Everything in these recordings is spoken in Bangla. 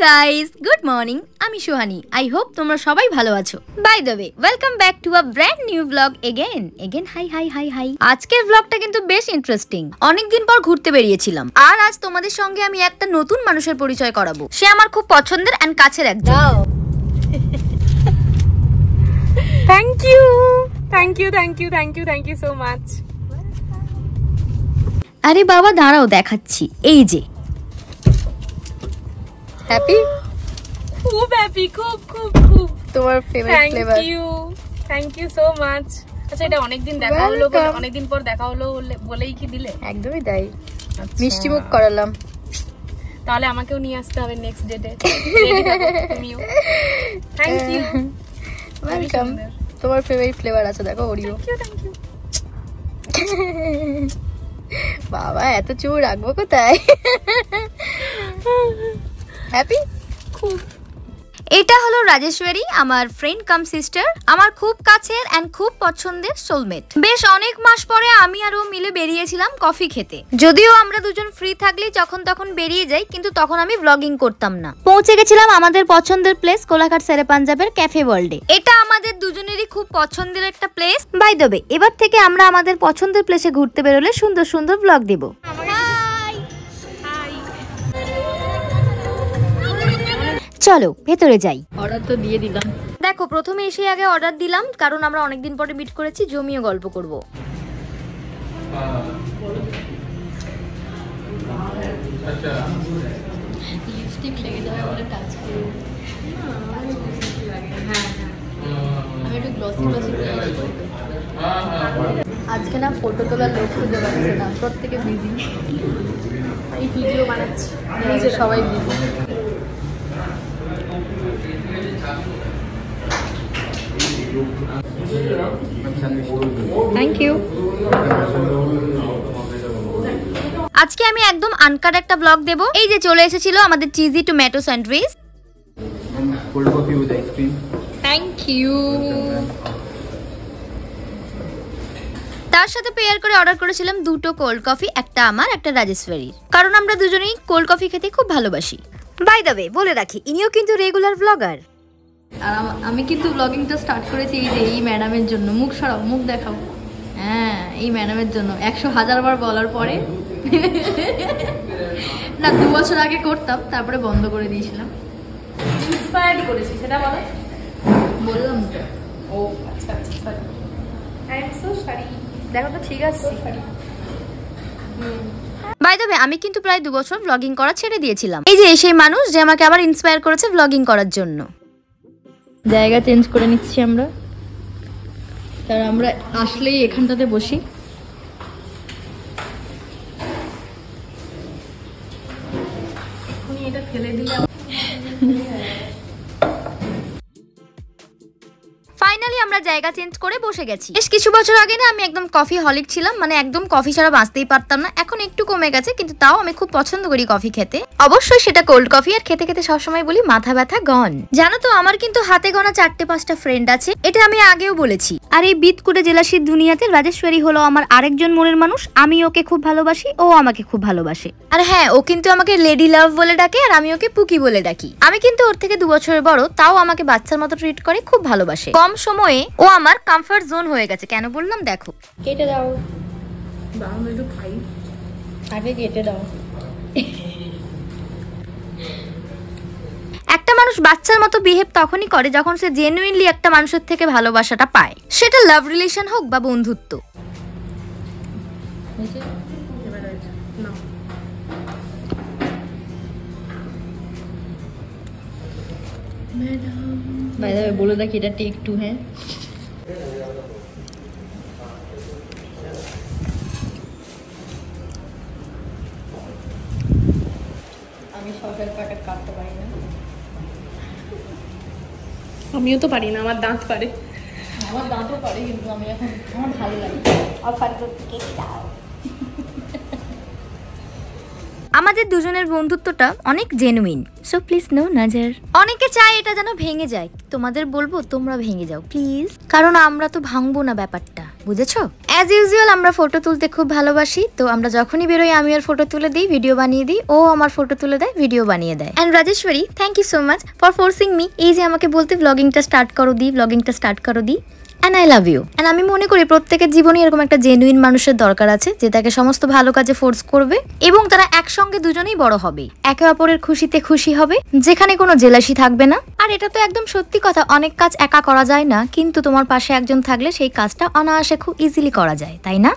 guys, good morning. আমি সোহানি. I hope তোমরা সবাই ভালো আছো. By the way, welcome back to a brand new vlog again. Hi. আজকের vlogটা কিন্তু বেশ ইন্টারেস্টিং. অনেকদিন পর ঘুরতে বেরিয়েছিলাম. আর আজ তোমাদের সঙ্গে আমি একটা নতুন মানুষের পরিচয় করাবো. সে আমার খুব পছন্দের and কাছের একজন. Thank you so much. আরে বাবা দাঁড়াও দেখাচ্ছি. এই যে হ্যাপি খুব হ্যাপি খুব তোমার favourite flavour thank you so much আচ্ছা এটা অনেকদিন দেখা হলো অনেকদিন পর দেখা হলো বলেই কি দিলে একদমই তাই মিষ্টি মুখ করালাম তাহলে আমাকেও নিয়ে আসতে হবে নেক্সট ডেটে তুমিও থ্যাংক ইউ ওয়েলকাম তোমার ফেভারিট ফ্লেভার আছে দেখো ওরিও থ্যাংক ইউ বাবা এত চুল রাখবো কোথায় হ্যাপি খুব এটা হলো রাজেশ্বরী আমার ফ্রেন্ড কাম সিস্টার আমার খুব কাছের এন্ড খুব পছন্দের সোলমেট বেশ অনেক মাস পরে আমি আর ও মিলে বেরিয়েছিলাম কফি খেতে যদিও আমরা দুজন ফ্রি থাকলেই যখন তখন বেরিয়ে যাই কিন্তু তখন আমি ব্লগিং করতাম না পৌঁছে গেছিলাম আমাদের পছন্দের প্লেস কোলাঘাট সেরে পাঞ্জাবের ক্যাফে ওয়ার্ল্ডে এটা আমাদের দুজনেরই খুব পছন্দের একটা প্লেস বাই দ্য ওয়ে এবার থেকে আমরা আমাদের পছন্দের প্লেসে ঘুরতে বেরোলে সুন্দর সুন্দর ব্লগ দেব চলো ভেতরে যাই অর্ডার তো দিয়ে দিলাম দেখো প্রথমে এসে আগে অর্ডার দিলাম কারণ আমরা অনেকদিন পরে মিট করেছি জমিয়ে গল্প করব লিপস্টিক লেগে যাবে বলে টাচ করি হ্যাঁ আমি একটু গ্লসি আজকে না ফটো তোলার লোক খুঁজে পাচ্ছে না প্রত্যেকে বিজি এই ভিডিও বানাচ্ছি সবাই বিজি থ্যাংক ইউ আজকে আমি একদম আনকাট একটা ব্লগ দেব এই যে চলে এসেছিল আমাদের cheesy tomato sandwich cold coffee with ice cream thank you তার সাথে পেয়ার করে অর্ডার করেছিলাম দুটো কোল্ড কফি একটা আমার একটা রাজেশ্বরীর কারণ আমরা দুজনেই কোল্ড কফি খেতে খুব ভালোবাসি বাই দ্য ওয়ে বলে রাখি ইনিও কিন্তু রেগুলার ব্লগার আর আমি কিন্তু ব্লগিংটা স্টার্ট করেছি এই যে এই ম্যাডামের জন্য মুখ সরাও মুখ দেখাও হ্যাঁ এই ম্যাডামের জন্য 100,000 বার বলার পরে না 2 বছর আগে করতাম তারপরে বন্ধ করে দিয়েছিলাম ইন্সপায়ার্ড করেছি সেটা বলো বললাম তো ও আচ্ছা sorry I am so sorry দেখো তো ঠিক আছে বাই দ্য ওয়ে আমি কিন্তু প্রায় 2 বছর ব্লগিং করা ছেড়ে দিয়েছিলাম এই যে সেই মানুষ যে আমাকে আবার ইন্সপায়ার করেছে ব্লগিং করার জন্য জায়গা চেঞ্জ করে নিচ্ছি আমরা কারণ আমরা আসলেই এখানটাতে বসি এটা ফেলে দিলাম ফাইনালি আমরা জায়গা চেঞ্জ করে বসে গেছি বেশ কিছু বছর আগে না আমি একদম কফি হলিক ছিলাম মানে একদম কফি ছাড়া বাঁচতেই পারতাম না এখন একটু কমে গেছে কিন্তু তাও আমি খুব পছন্দ করি কফি খেতে অবশ্যই সেটা কোল্ড কফি আর খেতে খেতে সবসময় বলি মাথা ব্যথা গন জানো তো আমার কিন্তু হাতে গোনা 4-5টা ফ্রেন্ড আছে এটা আমি আগেও বলেছি আর এই বিতকুটে জেলাসির দুনিয়াতে রাজেশ্বরী হলো আমার আরেকজন মনের মানুষ আমি ওকে খুব ভালোবাসি ও আমাকে খুব ভালোবাসে আর হ্যাঁ ও কিন্তু আমাকে লেডি লাভ বলে ডাকে আর আমি ওকে পুকি বলে ডাকি আমি কিন্তু ওর থেকে 2 বছরের বড় তাও আমাকে বাচ্চার মতো ট্রিট করে খুব ভালোবাসে কম সময়ে ও আমার কমফর্ট জোন হয়ে গেছে কেন বললাম দেখো কেটে দাও দাঁড়াও একটু খাই আগে কেটে দাও একটা মানুষ বাচ্চার মতো বিহেভ তখনই করে যখন সে জেনুইনলি একটা মানুষের থেকে ভালোবাসাটা পায় সেটা লাভ রিলেশন হোক বা বন্ধুত্ব বাই দ্য ওয়ে বলে দেখি এটা টেক 2 হ্যাঁ আমি সরকার প্যাকেট কাটতে পারি না আমিও তো পারি না আমার দাঁত পারে আমার দাঁতও পারে কিন্তু আমি এখন আমার ভালো লাগে অফার করতে কেটে দাও আমাদের দুজনের বন্ধুত্বটা অনেক জেনুইন সো প্লিজ নো নজর অনেকে চায় এটা যেন ভেঙে যায় তোমাদের বলবো তোমরা ভেঙে যাও প্লিজ কারণ আমরা তো ভাঙবো না ব্যাপারটা বুঝেছো? অ্যাজ ইউজুয়াল আমরা ফটো তুলতে খুব ভালোবাসি, তো আমরা যখনই বেরোই আমি ওর ফটো তুলে দিই, ভিডিও বানিয়ে দিই, ও আমার ফটো তুলে দেয়, ভিডিও বানিয়ে দেয়। And Rajeshwari, thank you so much for forcing me, এই যে আমাকে বলতে ব্লগিংটা স্টার্ট করো দি। And I love you. And আমি মনে করি প্রত্যেকের জীবনে এরকম একটা জেনুইন মানুষের দরকার আছে, যে তাকে সমস্ত ভালো কাজে ফোর্স করবে এবং তারা একসঙ্গে দুজনেই বড় হবে, একে অপরের খুশিতে খুশি হবে, যেখানে কোনো জেলাসি থাকবে না। আর এটা তো একদম সত্যি কথা, অনেক কাজ একা করা যায় না, কিন্তু তোমার পাশে একজন থাকলে সেই কাজটা অনায়াসে খুব ইজিলি করা যায়, তাই না?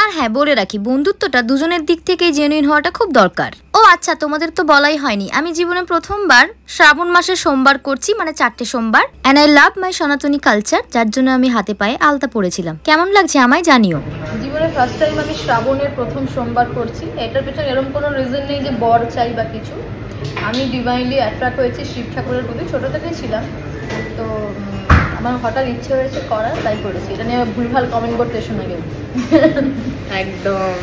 আর হ্যাঁ, বলে রাখি বন্ধুত্বটা দুজনের দিক থেকেই জেনুইন হওয়াটা খুব দরকার। ও আচ্ছা, তোমাদের তো বলাই হয়নি, আমি জীবনে প্রথমবার শ্রাবণ মাসে সোমবার করছি, মানে 4টে সোমবার। অ্যান্ড আই লাভ মাই সনাতনী কালচার, যার জন্য আমি হাতে পায়ে আলতা পরেছিলাম। কেমন লাগছে আমায় জানিও। জীবনে ফার্স্ট টাইম আমি শ্রাবণের প্রথম সোমবার করছি। এটার পেছনে এরকম কোনো রিজন নেই যে বর চাই বা কিছু। আমি ডিভাইনলি অ্যাট্রাক্ট হয়েছি শিব ঠাকুরের প্রতি, ছোটো থেকেই ছিলাম, তো আমার হঠাৎ ইচ্ছে হয়েছে করার, তাই করেছি। এটা নিয়ে ভুলভাল কমেন্ট করতে শোনা গেল একদম।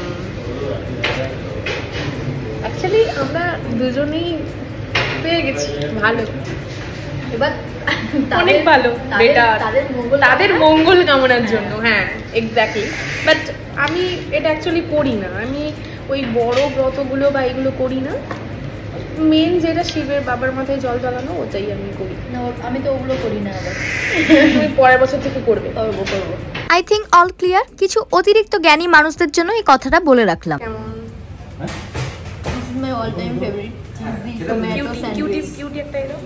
অ্যাকচুয়ালি আমরা দুজনেই পেয়ে গেছি ভালো, এবার অনেক ভালো, বেটার তাদের মঙ্গল কামনার জন্য। হ্যাঁ, এক্স্যাক্টলি। বাট আমি এটা অ্যাকচুয়ালি করি না, আমি ওই বড় ব্রতগুলো বা এগুলো করি না। মেন যেটা শিবের বাবার মাথায় জল জ্বালানো, ওটাই আমি করি। আমি তো ওগুলো করি না, আবার তুমি পরের বছর থেকে করবে। করবো। I think all clear. কিছু অতিরিক্ত জ্ঞানী মানুষদের জন্য এই কথাটা বলে রাখলাম। This is my all time favorite cheesy tomato sandwich. Cutie একটা এলো।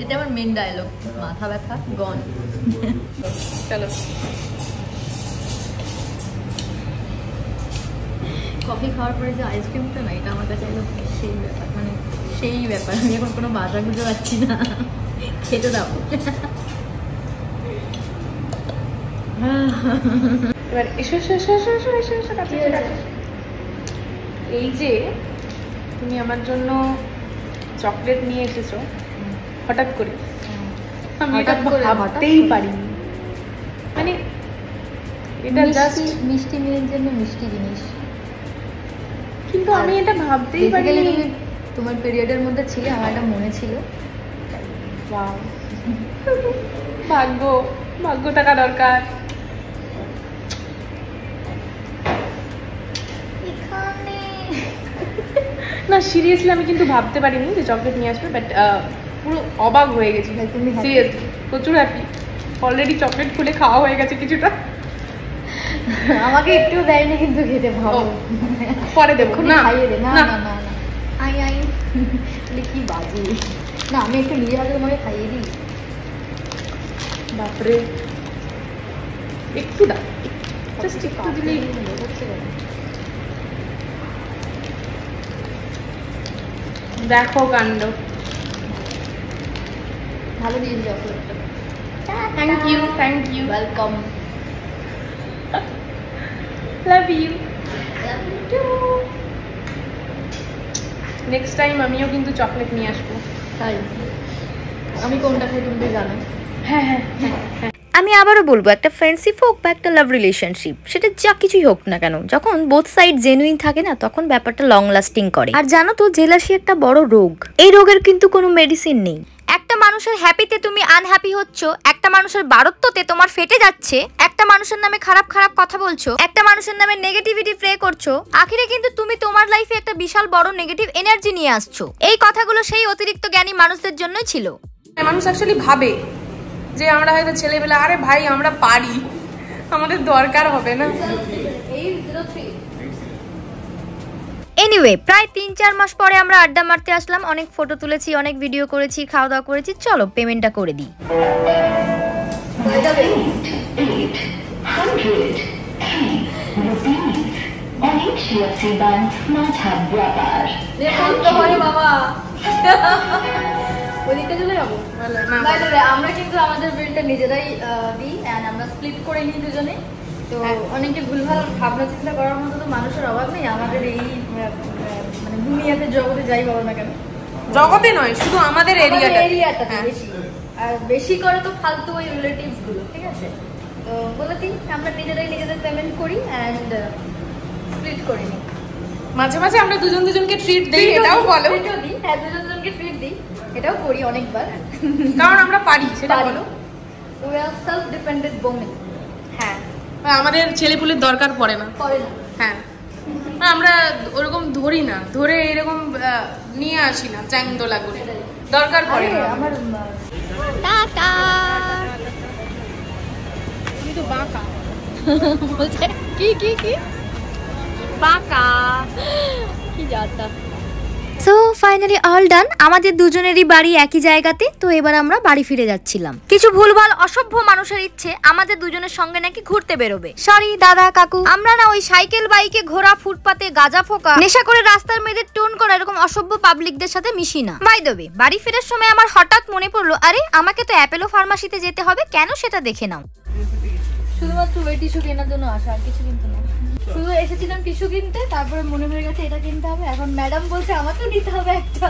এটা আমার মেন ডায়লগ, মাথা ব্যথা গন। চলো, কফি খাওয়ার পরে যে আইসক্রিমটা না, এটা আমার কাছে সেই ব্যাপার, মানে সেই ব্যাপার। আমি এখন কোনো বাসা খুঁজে পাচ্ছি না, খেতে দাও। এবার এসো। এই যে তুমি আমার জন্য চকলেট নিয়ে এসেছো হঠাৎ করে, আমি এটা ভাবতেই পারিনি। মানে এটা জাস্ট মিষ্টি মেয়ের জন্য মিষ্টি জিনিস, কিন্তু আমি এটা ভাবতেই পারিনি। তোমার পিরিয়ডের মধ্যে ছিলে, আমার এটা মনে ছিল। ভাগ্য থাকা দরকার। না, সিরিয়াসলি আমি কিন্তু ভাবতে পারিনি যে চকলেট নিয়ে আসবে, বাট পুরো অবাক হয়ে গেছি। তুমি সিরিয়াসলি প্রচুর হ্যাপি। অলরেডি চকলেট খুলে খাওয়া হয়ে গেছে কিছুটা। আমাকে একটু দেয়নি কিন্তু খেতে, ভালো পরে দেবো না, খাইয়ে দে। না, আই কি বাজে। না, আমি একটু নিজে হাতে তোমাকে খাইয়ে দিই। বাপরে, একটু দাও, জাস্ট একটু দিলেই হচ্ছে। দেখো কাণ্ড, ভালো দিয়েছি চকলেটটা। Thank you, welcome, love you too. Next time আমিও কিন্তু চকলেট নিয়ে আসবো। তাই আমি কোনটা খাই তুমি তো জানো। হ্যাঁ। আমি আবারও বলবো, একটা ফ্রেন্ডশিপ হোক বা একটা লাভ রিলেশনশিপ, সেটা যা কিছুই হোক না কেন, যখন বোথ সাইড জেনুইন থাকে না, তখন ব্যাপারটা লং লাস্টিং করে। আর জানো তো, জেলাসি একটা বড় রোগ। এই রোগের কিন্তু কোনো মেডিসিন নেই। একটা মানুষের হ্যাপিতে তুমি আনহ্যাপি হচ্ছ, একটা মানুষের বারত্বতে তোমার ফেটে যাচ্ছে, একটা মানুষের নামে খারাপ কথা বলছো, একটা মানুষের নামে নেগেটিভিটি প্রে করছো, আখিরে কিন্তু তুমি তোমার লাইফে একটা বিশাল বড় নেগেটিভ এনার্জি নিয়ে আসছো। এই কথাগুলো সেই অতিরিক্ত জ্ঞানী মানুষদের জন্যই ছিল। মানুষ অ্যাকচুয়ালি ভাবে যে আমরা হয়তো ছেলেবেলা, আরে ভাই আমরা পারি, আমাদের দরকার হবে না। এনিওয়ে, প্রায় 3-4 মাস পরে আমরা আড্ডা মারতে আসলাম, অনেক ফটো তুলেছি, অনেক ভিডিও করেছি, খাওয়া দাওয়া করেছি। চলো পেমেন্টটা করে দিই। আমরা কিন্তু আমাদের বিলটা নিজেরাই দিই, আমরা স্প্লিট করে নিই দুজনে। তো অনেকে ভুলভাল ভাবনা চিন্তা করার মতো তো মানুষের অভাব নেই, আমাদের এই দুনিয়াতে জগতে যাই বলো না কেন, জগতে নয় শুধু আমাদের এরিয়াটা বেশি, আর বেশি করে তো ফালতু ওই রিলেটিভস গুলো, ঠিক আছে? তো বলে দিই আমরা নিজেরাই নিজেদের পেমেন্ট করি এন্ড স্প্লিট করি নি। মাঝে মাঝে আমরা দুজন দুজনকে ট্রিট দেই, এটাও বলো। হ্যাঁ, দুজন দুজনকে ট্রিট দিই, এটাও করি অনেকবার, কারণ আমরা পারি, সেটা বলো। We are self dependent women. হ্যাঁ, আমাদের ছেলেপুলের দরকার পড়ে না। হ্যাঁ, আমরা ওরকম ধরি না, ধরে এরকম নিয়ে আসি না চ্যাংদোলা করে, দরকার পড়ে না। আমার টাটা তুমি তো বাঁকা বলছে, কি কি কি বাঁকা কি যাতা। সো ফাইনালি অল ডান, আমাদের দুজনেরই বাড়ি একই জায়গাতে। তো এবার আমরা বাড়ি ফিরে যাচ্ছিলাম। কিছু ভুলভাল অসভ্য মানুষের ইচ্ছে আমাদের দুজনের সঙ্গে নাকি ঘুরতে বেরোবে। সরি দাদা কাকু, আমরা না ওই সাইকেল বাইকে ঘোরা, ফুটপাতে গাঁজা ফোকা, নেশা করে রাস্তার মেয়েদের টোন করা এরকম অসভ্য পাবলিকদের সাথে মিশি না। বাই দ্য ওয়ে, বাড়ি ফেরার সময় আমার হঠাৎ মনে পড়লো, আরে আমাকে তো অ্যাপেলো ফার্মাসিতে যেতে হবে, কেন সেটা দেখে নাও। শুধুমাত্র ওই টিস্যু কেনার জন্য আসা, আর কিছু কিন্তু না। শুধু এসেছিলাম টিস্যু কিনতে, তারপরে মনে হয়ে গেছে এটা কিনতে হবে। এখন ম্যাডাম বলছে আমাকেও নিতে হবে একটা,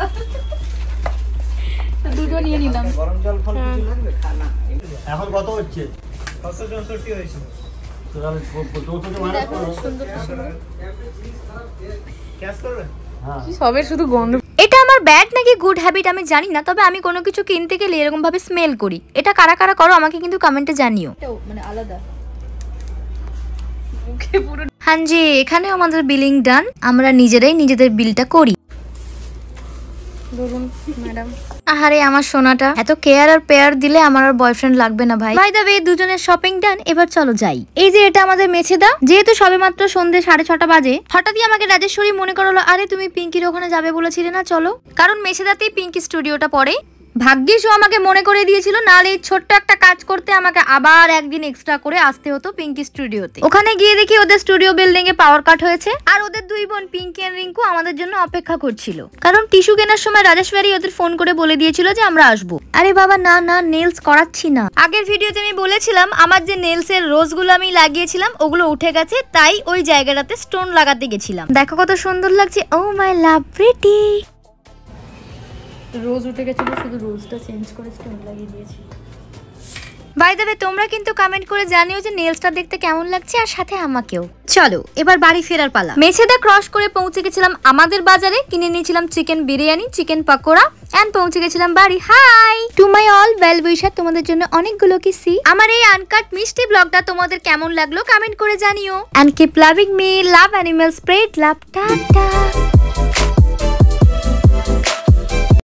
দুটো নিয়ে নিলাম। গরম জল ফল কিছু লাগবে খানা। এখন কত হচ্ছে? 664 হয়েছে। তো তাহলে চৌথতে মারা করো। সুন্দর ক্যাশ করবে? হ্যাঁ। সবের শুধু গন্ধ। এটা আমার ব্যাড নাকি গুড হ্যাবিট আমি জানি না, তবে আমি কোনো কিছু কিনতে গেলে এরকম ভাবে স্মেল করি। এটা কারা কারা করো আমাকে কিন্তু কমেন্টে জানিও। মানে আলাদা হ্যাঁ জি, এখানে আমাদের বিলিং ডান, আমরা নিজেরাই নিজেদের বিলটা করি। বলুন ম্যাডাম। আহারে আমার সোনাটা, এত কেয়ার আর পেয়ার দিলে আমার আর বয়ফ্রেন্ড লাগবে না ভাই। বাই দ্য ওয়ে, দুজনের শপিং ডান, এবার চলো যাই। এই যে এটা আমাদের মেছেদা, যেহেতু সবেমাত্র সন্ধ্যে 6:30 বাজে, হঠাৎই আমাকে রাজেশ্বরী মনে করলো, আরে তুমি পিঙ্কির ওখানে যাবে বলেছিলে না, চলো। কারণ মেছেদাতেই পিঙ্কি স্টুডিওটা পড়ে। ভাগ্যিস ও আমাকে মনে করে দিয়েছিল, নাহলে এই ছোট্ট একটা কাজ করতে আমাকে আবার একদিন এক্সট্রা করে আসতে হতো পিঙ্কি স্টুডিওতে। ওখানে গিয়ে দেখি ওদের স্টুডিও বিল্ডিং এ পাওয়ার কাট হয়েছে, আর ওদের দুই বোন পিঙ্কি আর রিঙ্কু আমাদের জন্য অপেক্ষা করছিল। কারণ টিস্যু কেনার সময় রাজেশ্বরী ওদের ফোন করে বলে দিয়েছিল যে আমরা আসবো। আরে বাবা না না, নেলস করাচ্ছি না। আগের ভিডিওতে আমি বলেছিলাম আমার যে নেলস এর রোজ গুলো আমি লাগিয়েছিলাম ওগুলো উঠে গেছে, তাই ওই জায়গাটাতে স্টোন লাগাতে গেছিলাম। দেখো কত সুন্দর লাগছে, ও মাই লাভ প্রিটি। রোজ উঠে গেছিল, শুধু রোজটা চেঞ্জ করে স্টোন লাগিয়ে দিয়েছি। বাই দ্য ওয়ে, তোমরা কিন্তু কমেন্ট করে জানিও যে নেলসটা দেখতে কেমন লাগছে, আর সাথে আমাকেও। চলো এবার বাড়ি ফেরার পালা। মেছেদা ক্রস করে পৌঁছে গেছিলাম আমাদের বাজারে, কিনে নিয়েছিলাম chicken biryani, chicken pakora and পৌঁছে গেছিলাম বাড়ি। Hi to my all well wisher, তোমাদের জন্য অনেকগুলো কিসি। আমার এই আনকাট মিষ্টি ব্লগটা তোমাদের কেমন লাগলো কমেন্ট করে জানিও। And keep loving me, love animals, spread love, tata.